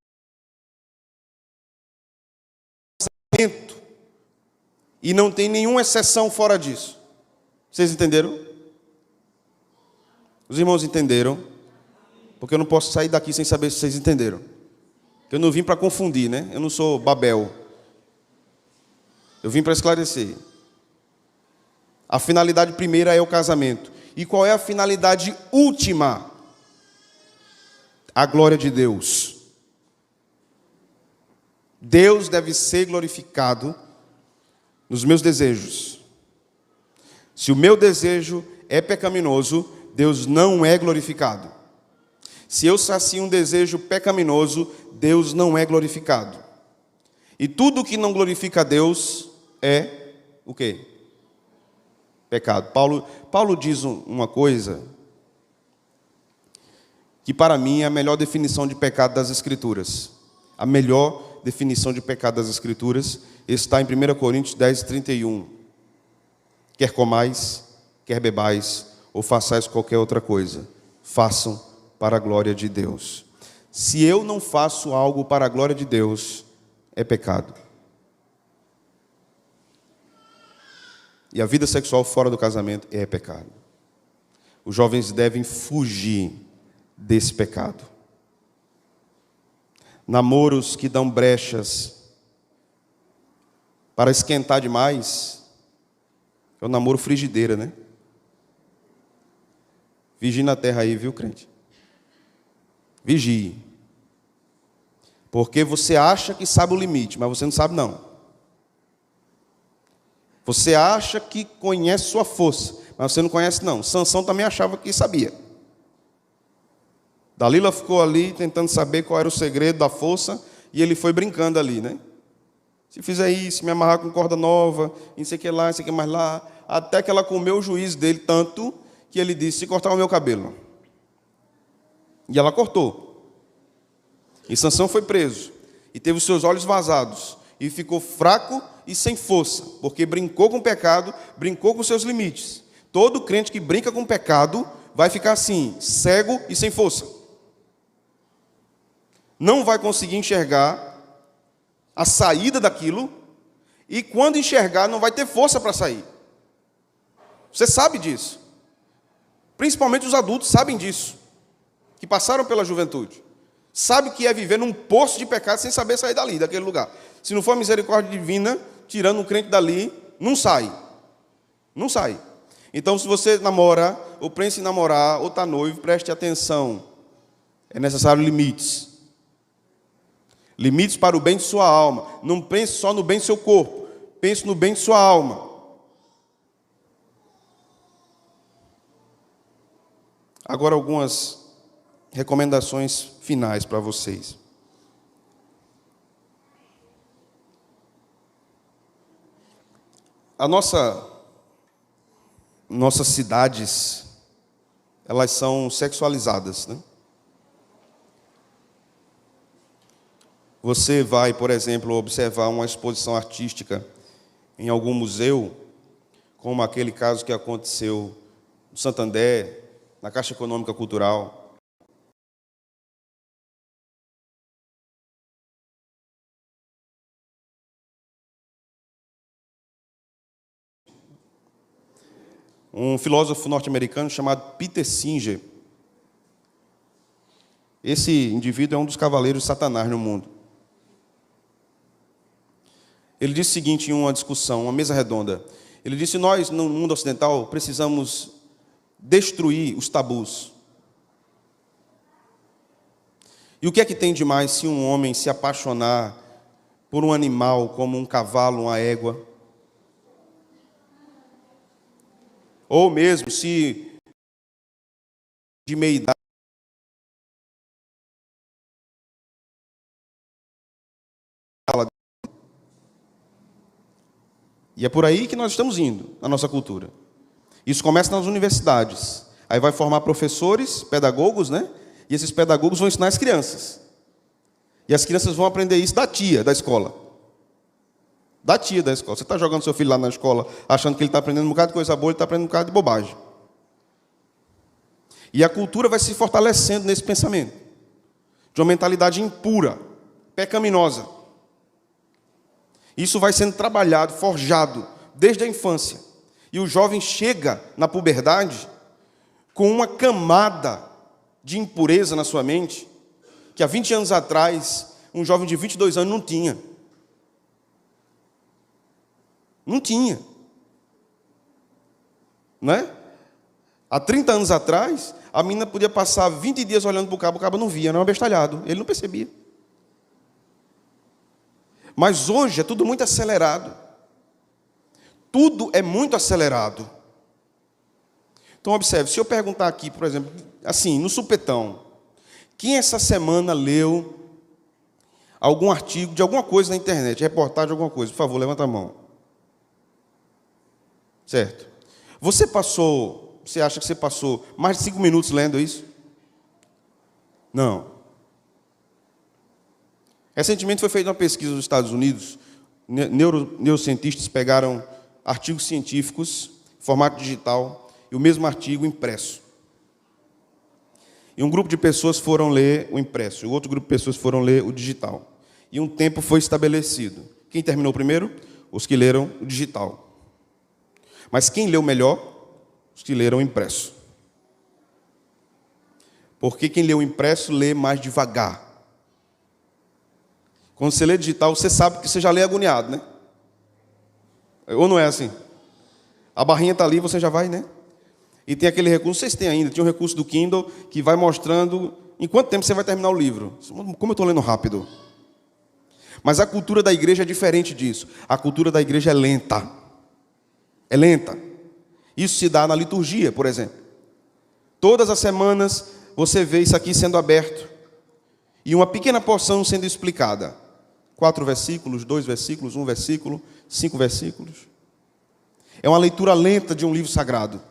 e não tem nenhuma exceção fora disso. Vocês entenderam? Os irmãos entenderam? Porque eu não posso sair daqui sem saber se vocês entenderam. Eu não vim para confundir, né? Eu não sou Babel. Eu vim para esclarecer. A finalidade primeira é o casamento. E qual é a finalidade última? A glória de Deus. Deus deve ser glorificado nos meus desejos. Se o meu desejo é pecaminoso, Deus não é glorificado. Se eu sacio um desejo pecaminoso, Deus não é glorificado. E tudo que não glorifica a Deus é o quê? Pecado. Paulo diz uma coisa que para mim é a melhor definição de pecado das Escrituras. A melhor definição de pecado das Escrituras está em 1 Coríntios 10, 31. Quer comais, quer bebais, ou façais qualquer outra coisa, façam para a glória de Deus. Se eu não faço algo para a glória de Deus, é pecado. E a vida sexual fora do casamento é pecado. Os jovens devem fugir desse pecado. Namoros que dão brechas para esquentar demais é o namoro frigideira, né? Vigie na terra aí, viu, crente? Vigie. Porque você acha que sabe o limite, mas você não sabe, não. Você acha que conhece sua força, mas você não conhece, não. Sansão também achava que sabia. Dalila ficou ali tentando saber qual era o segredo da força, e ele foi brincando ali, né? Se fizer isso, me amarrar com corda nova, não sei o que lá, não sei o que mais lá, até que ela comeu o juízo dele tanto que ele disse: se cortar o meu cabelo. E ela cortou. E Sansão foi preso, e teve os seus olhos vazados, e ficou fraco e sem força, porque brincou com o pecado, brincou com seus limites. Todo crente que brinca com o pecado vai ficar assim, cego e sem força. Não vai conseguir enxergar a saída daquilo, e quando enxergar, não vai ter força para sair. Você sabe disso. Principalmente os adultos sabem disso, que passaram pela juventude. Sabe que é viver num poço de pecado sem saber sair dali, daquele lugar. Se não for a misericórdia divina, tirando um crente dali, não sai. Não sai. Então, se você namora, ou pensa em namorar, ou está noivo, preste atenção. É necessário limites. Limites para o bem de sua alma. Não pense só no bem do seu corpo. Pense no bem de sua alma. Agora, algumas recomendações finais para vocês. Nossas cidades, elas são sexualizadas, né? Você vai, por exemplo, observar uma exposição artística em algum museu, como aquele caso que aconteceu no Santander, na Caixa Econômica Cultural. Um filósofo norte-americano chamado Peter Singer. Esse indivíduo é um dos cavaleiros de Satanás no mundo. Ele disse o seguinte em uma discussão, uma mesa redonda. Ele disse: nós, no mundo ocidental, precisamos destruir os tabus. E o que é que tem de mais se um homem se apaixonar por um animal como um cavalo, uma égua? Ou mesmo se de meia idade e é por aí que nós estamos indo, na nossa cultura. Isso começa nas universidades. Aí vai formar professores, pedagogos, né? E esses pedagogos vão ensinar as crianças. E as crianças vão aprender isso da tia da escola. Da tia da escola. Você está jogando seu filho lá na escola, achando que ele está aprendendo um bocado de coisa boa, ele está aprendendo um bocado de bobagem. E a cultura vai se fortalecendo nesse pensamento, de uma mentalidade impura, pecaminosa. Isso vai sendo trabalhado, forjado, desde a infância. E o jovem chega na puberdade com uma camada de impureza na sua mente, que há 20 anos atrás, um jovem de 22 anos não tinha. Não tinha. Né? Há 30 anos atrás, a menina podia passar 20 dias olhando para o cabo não via, era um abestalhado, ele não percebia. Mas hoje é tudo muito acelerado. Tudo é muito acelerado. Então, observe, se eu perguntar aqui, por exemplo, assim, no supetão, quem essa semana leu algum artigo de alguma coisa na internet, reportagem de alguma coisa? Por favor, levanta a mão. Certo. Você acha que você passou mais de 5 minutos lendo isso? Não. Recentemente foi feita uma pesquisa nos Estados Unidos. Neurocientistas pegaram artigos científicos, formato digital, e o mesmo artigo impresso. E um grupo de pessoas foram ler o impresso, e outro grupo de pessoas foram ler o digital. E um tempo foi estabelecido. Quem terminou primeiro? Os que leram o digital. Mas quem leu melhor? Os que leram impresso. Porque quem lê o impresso lê mais devagar. Quando você lê digital, você sabe que você já lê agoniado, né? Ou não é assim? A barrinha está ali, você já vai, né? E tem aquele recurso, vocês têm ainda, tinha um recurso do Kindle que vai mostrando em quanto tempo você vai terminar o livro. Como eu estou lendo rápido. Mas a cultura da igreja é diferente disso. A cultura da igreja é lenta. É lenta. Isso se dá na liturgia, por exemplo. Todas as semanas você vê isso aqui sendo aberto. E uma pequena porção sendo explicada. 4 versículos, 2 versículos, 1 versículo, 5 versículos. É uma leitura lenta de um livro sagrado.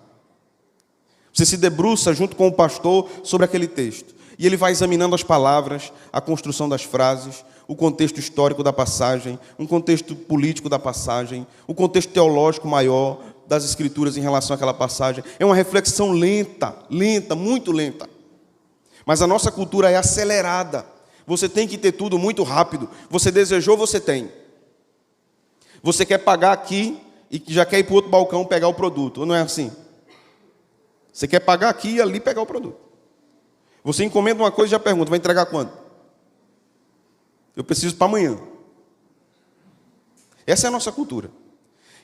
Você se debruça junto com o pastor sobre aquele texto. E ele vai examinando as palavras, a construção das frases, o contexto histórico da passagem, um contexto político da passagem, o contexto teológico maior das Escrituras em relação àquela passagem. É uma reflexão lenta, muito lenta. Mas a nossa cultura é acelerada. Você tem que ter tudo muito rápido. Você desejou, você tem. Você quer pagar aqui e já quer ir para o outro balcão pegar o produto. Ou não é assim? Você quer pagar aqui e ali pegar o produto. Você encomenda uma coisa e já pergunta, vai entregar quando? Eu preciso para amanhã. Essa é a nossa cultura.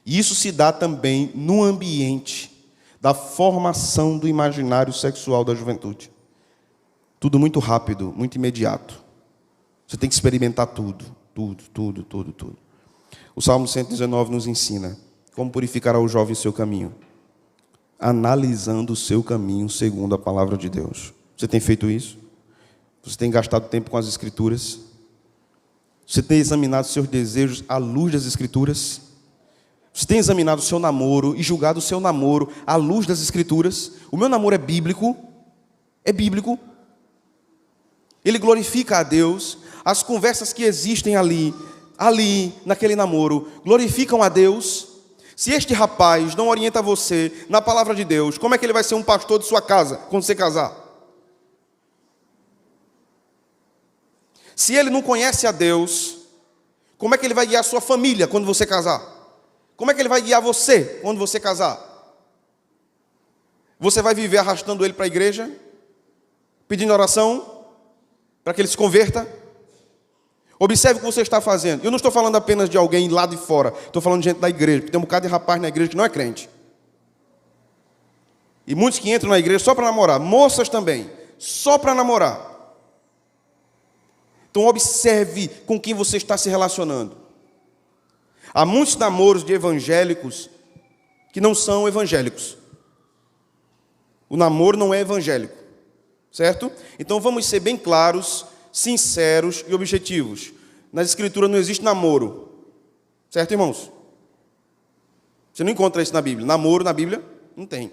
E isso se dá também no ambiente da formação do imaginário sexual da juventude. Tudo muito rápido, muito imediato. Você tem que experimentar tudo. O Salmo 119 nos ensina como purificará o jovem seu caminho. Analisando o seu caminho segundo a palavra de Deus. Você tem feito isso? Você tem gastado tempo com as Escrituras? Você tem examinado seus desejos à luz das Escrituras? Você tem examinado o seu namoro e julgado o seu namoro à luz das Escrituras? O meu namoro é bíblico? É bíblico? Ele glorifica a Deus? As conversas que existem ali, naquele namoro, glorificam a Deus? Se este rapaz não orienta você na palavra de Deus, como é que ele vai ser um pastor de sua casa quando você casar? Se ele não conhece a Deus, como é que ele vai guiar a sua família quando você casar? Como é que ele vai guiar você quando você casar? Você vai viver arrastando ele para a igreja? Pedindo oração? Para que ele se converta? Observe o que você está fazendo. Eu não estou falando apenas de alguém lá de fora. Estou falando de gente da igreja. Porque tem um bocado de rapaz na igreja que não é crente. E muitos que entram na igreja só para namorar. Moças também. Só para namorar. Então observe com quem você está se relacionando. Há muitos namoros de evangélicos que não são evangélicos. O namoro não é evangélico. Certo? Então vamos ser bem claros, sinceros e objetivos. Nas Escrituras não existe namoro. Certo, irmãos? Você não encontra isso na Bíblia. Namoro na Bíblia não tem.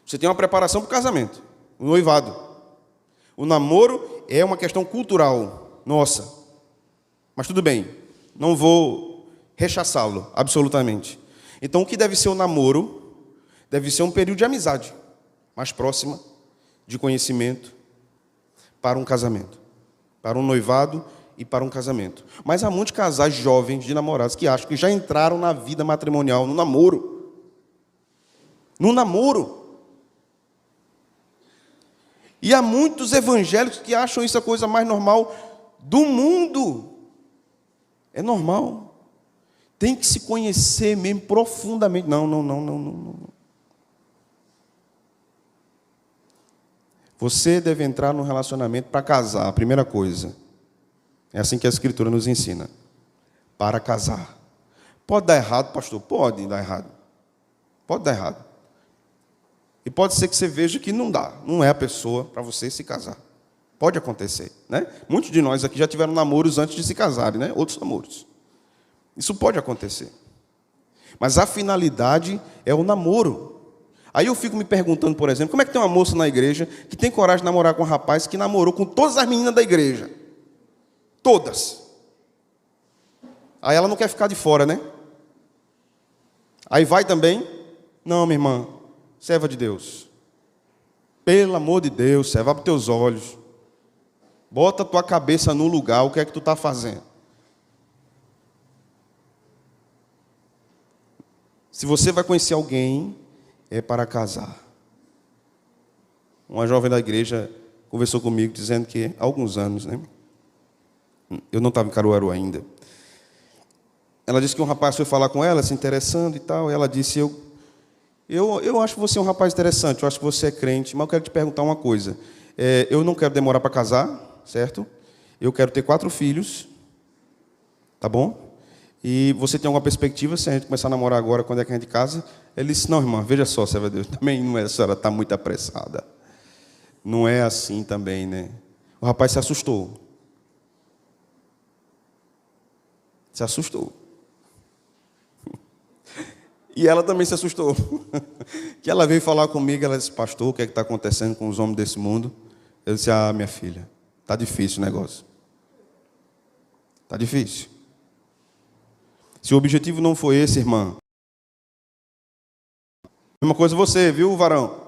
Você tem uma preparação para o casamento, o noivado. O namoro é uma questão cultural nossa. Mas tudo bem, não vou rechaçá-lo, absolutamente. Então o que deve ser o namoro? Deve ser um período de amizade mais próxima, de conhecimento, para um casamento, para um noivado e para um casamento. Mas há muitos casais jovens de namorados que acham que já entraram na vida matrimonial, no namoro. No namoro. E há muitos evangélicos que acham isso a coisa mais normal do mundo. É normal. Tem que se conhecer mesmo profundamente. Não. Você deve entrar num relacionamento para casar, a primeira coisa. É assim que a Escritura nos ensina. Para casar. Pode dar errado, pastor? Pode dar errado. Pode dar errado. E pode ser que você veja que não dá. Não é a pessoa para você se casar. Pode acontecer, né? Muitos de nós aqui já tiveram namoros antes de se casarem, né? Outros namoros. Isso pode acontecer. Mas a finalidade é o namoro. Aí eu fico me perguntando, por exemplo, como é que tem uma moça na igreja que tem coragem de namorar com um rapaz que namorou com todas as meninas da igreja? Todas. Aí ela não quer ficar de fora, né? Aí vai também? Não, minha irmã, serva de Deus. Pelo amor de Deus, serva para os teus olhos. Bota a tua cabeça no lugar, o que é que tu está fazendo? Se você vai conhecer alguém, é para casar. Uma jovem da igreja conversou comigo dizendo que há alguns anos, né? Eu não estava em Caruaru ainda. Ela disse que um rapaz foi falar com ela, se interessando e tal. E ela disse, eu acho você um rapaz interessante, eu acho que você é crente, mas eu quero te perguntar uma coisa. Eu não quero demorar para casar, certo? Eu quero ter 4 filhos, tá bom? E você tem alguma perspectiva, se a gente começar a namorar agora, quando é que a gente casa? Ele disse, não, irmã, veja só, serva de Deus, também não é, a senhora está muito apressada. Não é assim também, né? O rapaz se assustou. Se assustou. E ela também se assustou. Que ela veio falar comigo, ela disse, pastor, o que é que está acontecendo com os homens desse mundo? Eu disse, minha filha, está difícil o negócio. Está difícil. Se o objetivo não foi esse, irmã, mesma coisa você, viu, varão?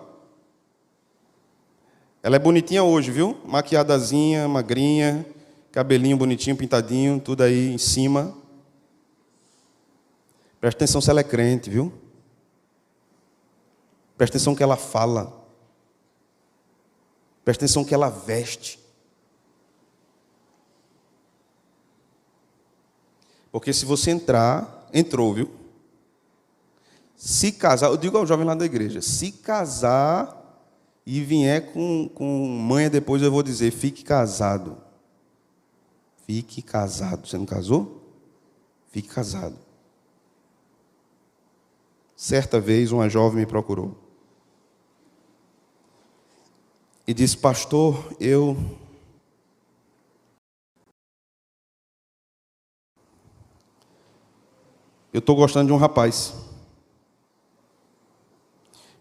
Ela é bonitinha hoje, viu? Maquiadazinha, magrinha, cabelinho bonitinho, pintadinho, tudo aí em cima. Presta atenção se ela é crente, viu? Presta atenção que ela fala. Presta atenção que ela veste. Porque se você entrou, viu? Se casar, eu digo ao jovem lá da igreja, se casar e vier com manha depois, eu vou dizer, fique casado. Fique casado. Você não casou? Fique casado. Certa vez, uma jovem me procurou. E disse, pastor, eu estou gostando de um rapaz.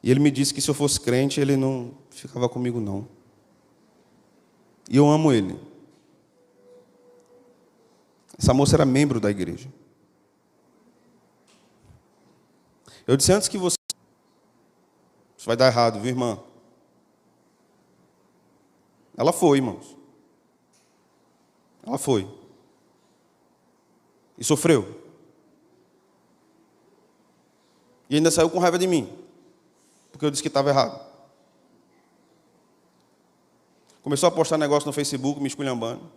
E ele me disse que se eu fosse crente, ele não ficava comigo, não. E eu amo ele. Essa moça era membro da igreja. Eu disse, antes que você... Isso vai dar errado, viu, irmã? Ela foi, irmãos. Ela foi. E sofreu. E ainda saiu com raiva de mim. Porque eu disse que estava errado. Começou a postar negócio no Facebook, me esculhambando.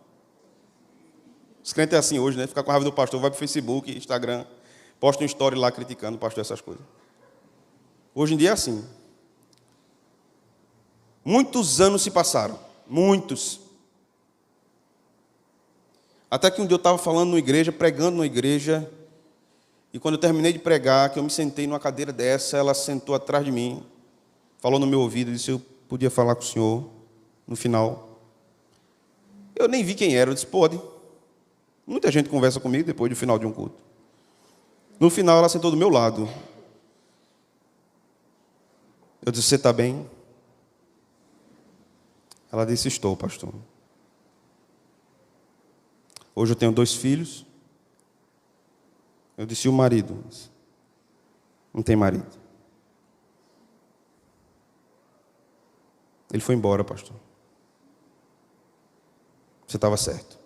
Os crentes é assim hoje, né? Fica com raiva do pastor, vai para o Facebook, Instagram, posta um story lá criticando o pastor, essas coisas. Hoje em dia é assim. Muitos anos se passaram. Muitos. Até que um dia eu estava falando numa igreja, pregando numa igreja, e quando eu terminei de pregar, que eu me sentei numa cadeira dessa, ela sentou atrás de mim, falou no meu ouvido, disse, eu podia falar com o senhor no final. Eu nem vi quem era, eu disse, pode. Muita gente conversa comigo depois do final de um culto. No final, ela sentou do meu lado. Eu disse, você está bem? Ela disse, estou, pastor. Hoje eu tenho 2 filhos. Eu disse, e o marido? Não tem marido. Ele foi embora, pastor. Você estava certo.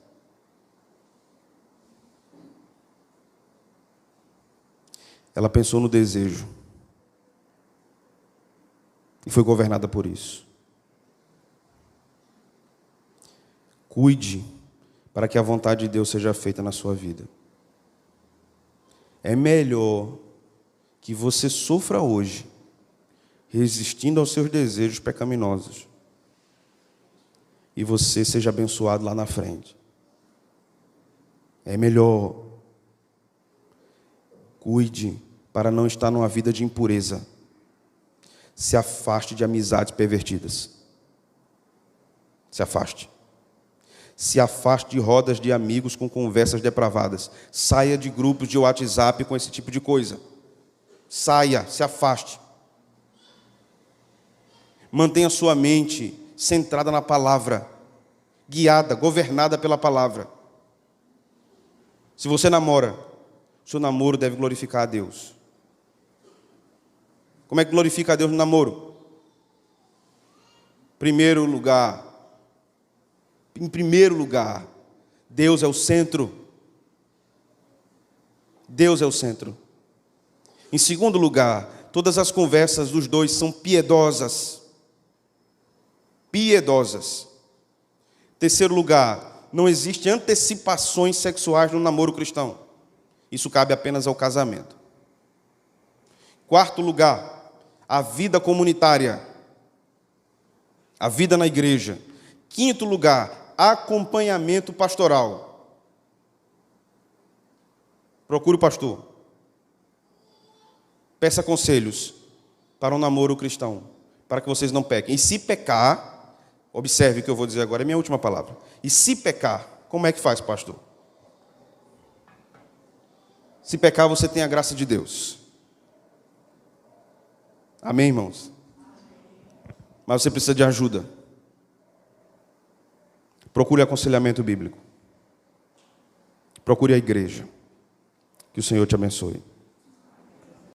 Ela pensou no desejo. E foi governada por isso. Cuide para que a vontade de Deus seja feita na sua vida. É melhor que você sofra hoje, resistindo aos seus desejos pecaminosos, e você seja abençoado lá na frente. É melhor. Cuide para não estar numa vida de impureza. Se afaste de amizades pervertidas. Se afaste. Se afaste de rodas de amigos com conversas depravadas. Saia de grupos de WhatsApp com esse tipo de coisa. Saia, se afaste. Mantenha sua mente centrada na palavra, guiada, governada pela palavra. Se você namora, seu namoro deve glorificar a Deus. Como é que glorifica a Deus no namoro? Em primeiro lugar, Deus é o centro. Deus é o centro. Em segundo lugar, todas as conversas dos dois são piedosas. Piedosas. Terceiro lugar, não existem antecipações sexuais no namoro cristão. Isso cabe apenas ao casamento. Quarto lugar, a vida comunitária. A vida na igreja. Quinto lugar, acompanhamento pastoral. Procure o pastor. Peça conselhos para um namoro cristão, para que vocês não pequem. E se pecar, observe o que eu vou dizer agora, é minha última palavra. E se pecar, como é que faz, pastor? Se pecar, você tem a graça de Deus. Amém, irmãos? Mas você precisa de ajuda. Procure aconselhamento bíblico. Procure a igreja. Que o Senhor te abençoe.